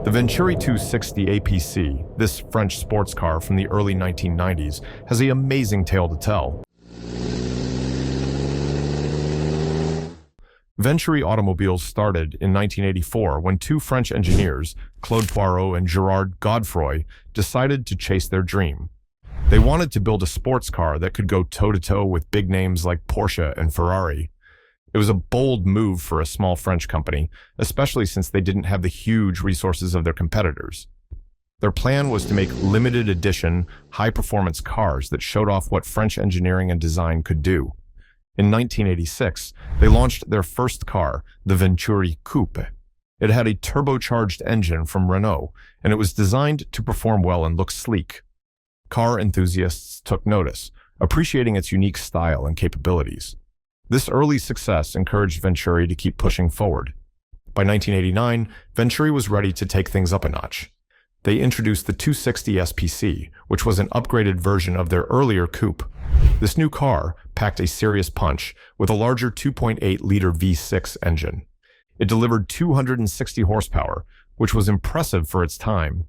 The Venturi 260 APC, this French sports car from the early 1990s, has an amazing tale to tell. Venturi Automobiles started in 1984 when two French engineers, Claude Poirot and Gerard Godefroy, decided to chase their dream. They wanted to build a sports car that could go toe-to-toe with big names like Porsche and Ferrari. It was a bold move for a small French company, especially since they didn't have the huge resources of their competitors. Their plan was to make limited edition, high-performance cars that showed off what French engineering and design could do. In 1986, they launched their first car, the Venturi Coupé. It had a turbocharged engine from Renault, and it was designed to perform well and look sleek. Car enthusiasts took notice, appreciating its unique style and capabilities. This early success encouraged Venturi to keep pushing forward. By 1989, Venturi was ready to take things up a notch. They introduced the 260 SPC, which was an upgraded version of their earlier coupe. This new car packed a serious punch with a larger 2.8-liter V6 engine. It delivered 260 horsepower, which was impressive for its time.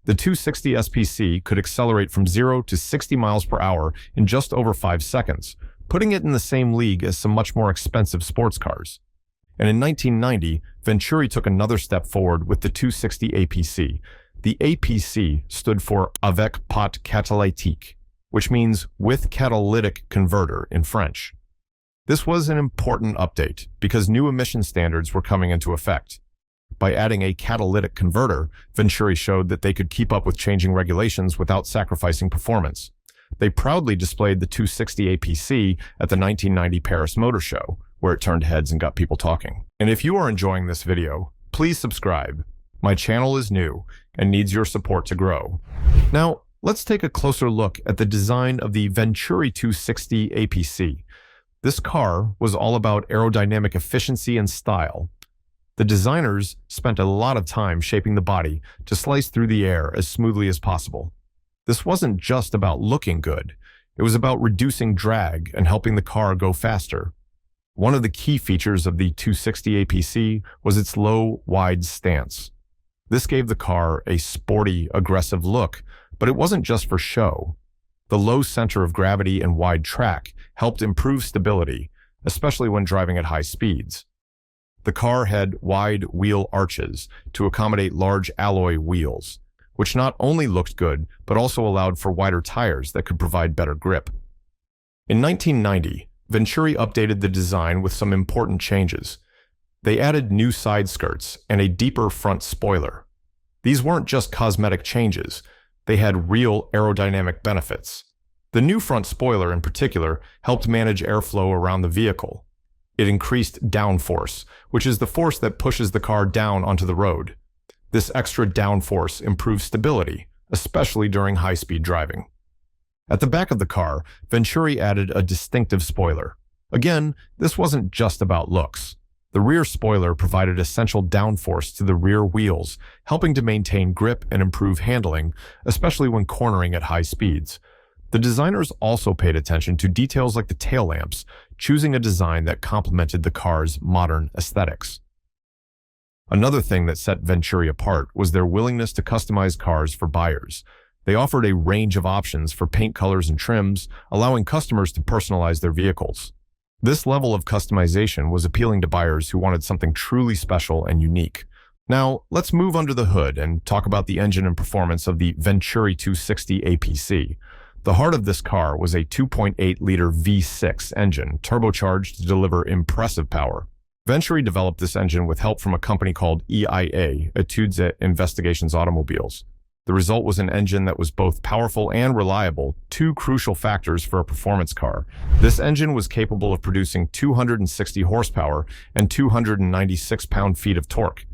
The 260 SPC could accelerate from 0 to 60 miles per hour in just over 5 seconds, putting it in the same league as some much more expensive sports cars. And in 1990, Venturi took another step forward with the 260 APC. The APC stood for Avec Pot Catalytique, which means with catalytic converter in French. This was an important update because new emission standards were coming into effect. By adding a catalytic converter, Venturi showed that they could keep up with changing regulations without sacrificing performance. They proudly displayed the 260 APC at the 1990 Paris Motor Show, where it turned heads and got people talking. And if you are enjoying this video, please subscribe. My channel is new and needs your support to grow. Now, let's take a closer look at the design of the Venturi 260 APC. This car was all about aerodynamic efficiency and style. The designers spent a lot of time shaping the body to slice through the air as smoothly as possible. This wasn't just about looking good. It was about reducing drag and helping the car go faster. One of the key features of the 260 APC was its low, wide stance. This gave the car a sporty, aggressive look, but it wasn't just for show. The low center of gravity and wide track helped improve stability, especially when driving at high speeds. The car had wide wheel arches to accommodate large alloy wheels, which not only looked good, but also allowed for wider tires that could provide better grip. In 1990, Venturi updated the design with some important changes. They added new side skirts and a deeper front spoiler. These weren't just cosmetic changes, they had real aerodynamic benefits. The new front spoiler in particular helped manage airflow around the vehicle. It increased downforce, which is the force that pushes the car down onto the road. This extra downforce improves stability, especially during high-speed driving. At the back of the car, Venturi added a distinctive spoiler. Again, this wasn't just about looks. The rear spoiler provided essential downforce to the rear wheels, helping to maintain grip and improve handling, especially when cornering at high speeds. The designers also paid attention to details like the tail lamps, choosing a design that complemented the car's modern aesthetics. Another thing that set Venturi apart was their willingness to customize cars for buyers. They offered a range of options for paint colors and trims, allowing customers to personalize their vehicles. This level of customization was appealing to buyers who wanted something truly special and unique. Now, let's move under the hood and talk about the engine and performance of the Venturi 260 APC. The heart of this car was a 2.8-liter V6 engine, turbocharged to deliver impressive power. Venturi developed this engine with help from a company called EIA, Etudes et Investigations Automobiles. The result was an engine that was both powerful and reliable, two crucial factors for a performance car. This engine was capable of producing 260 horsepower and 296 pound-feet of torque.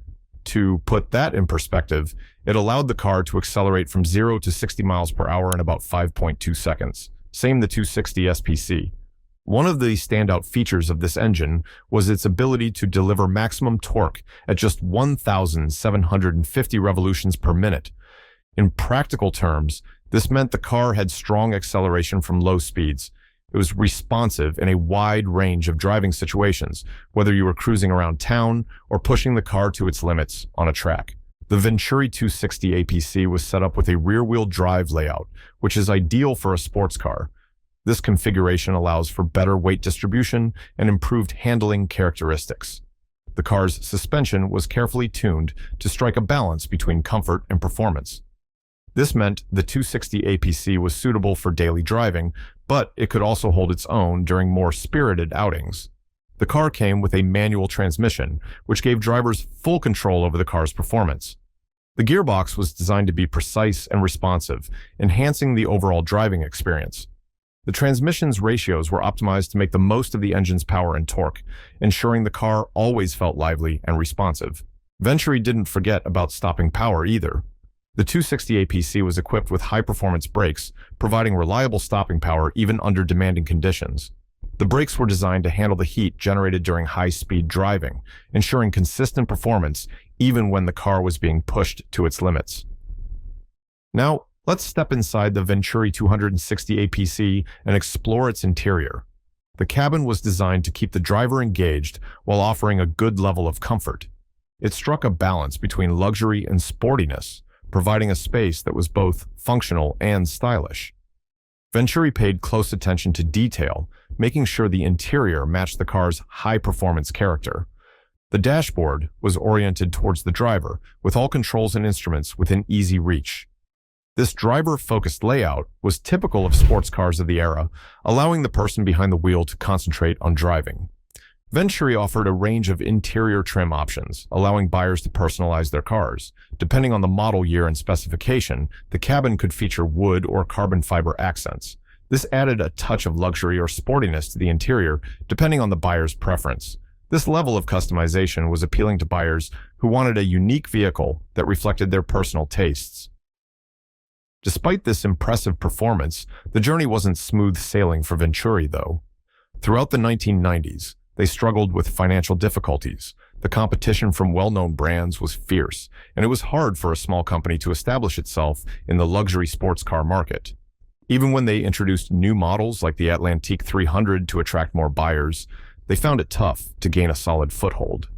To put that in perspective, it allowed the car to accelerate from 0 to 60 miles per hour in about 5.2 seconds. Same the 260 SPC. One of the standout features of this engine was its ability to deliver maximum torque at just 1,750 revolutions per minute. In practical terms, this meant the car had strong acceleration from low speeds. It was responsive in a wide range of driving situations, whether you were cruising around town or pushing the car to its limits on a track. The Venturi 260 APC was set up with a rear-wheel drive layout, which is ideal for a sports car. This configuration allows for better weight distribution and improved handling characteristics. The car's suspension was carefully tuned to strike a balance between comfort and performance. This meant the 260 APC was suitable for daily driving, but it could also hold its own during more spirited outings. The car came with a manual transmission, which gave drivers full control over the car's performance. The gearbox was designed to be precise and responsive, enhancing the overall driving experience. The transmission's ratios were optimized to make the most of the engine's power and torque, ensuring the car always felt lively and responsive. Venturi didn't forget about stopping power either. The 260 APC was equipped with high-performance brakes, providing reliable stopping power even under demanding conditions. The brakes were designed to handle the heat generated during high-speed driving, ensuring consistent performance even when the car was being pushed to its limits. Now, let's step inside the Venturi 260 APC and explore its interior. The cabin was designed to keep the driver engaged while offering a good level of comfort. It struck a balance between luxury and sportiness, providing a space that was both functional and stylish. Venturi paid close attention to detail, making sure the interior matched the car's high-performance character. The dashboard was oriented towards the driver, with all controls and instruments within easy reach. This driver-focused layout was typical of sports cars of the era, allowing the person behind the wheel to concentrate on driving. Venturi offered a range of interior trim options, allowing buyers to personalize their cars. Depending on the model year and specification, the cabin could feature wood or carbon fiber accents. This added a touch of luxury or sportiness to the interior, depending on the buyer's preference. This level of customization was appealing to buyers who wanted a unique vehicle that reflected their personal tastes. Despite this impressive performance, the journey wasn't smooth sailing for Venturi, though. Throughout the 1990s, they struggled with financial difficulties. The competition from well-known brands was fierce, and it was hard for a small company to establish itself in the luxury sports car market. Even when they introduced new models like the Atlantique 300 to attract more buyers, they found it tough to gain a solid foothold.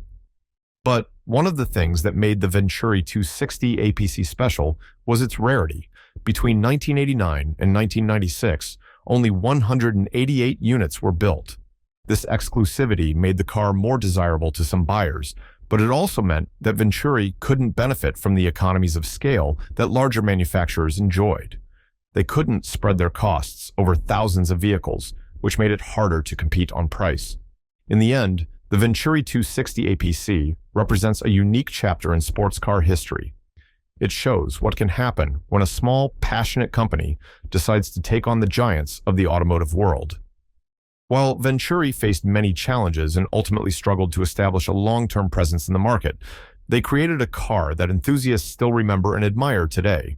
But one of the things that made the Venturi 260 APC special was its rarity. Between 1989 and 1996, only 188 units were built. This exclusivity made the car more desirable to some buyers, but it also meant that Venturi couldn't benefit from the economies of scale that larger manufacturers enjoyed. They couldn't spread their costs over thousands of vehicles, which made it harder to compete on price. In the end, the Venturi 260 APC represents a unique chapter in sports car history. It shows what can happen when a small, passionate company decides to take on the giants of the automotive world. While Venturi faced many challenges and ultimately struggled to establish a long-term presence in the market, they created a car that enthusiasts still remember and admire today.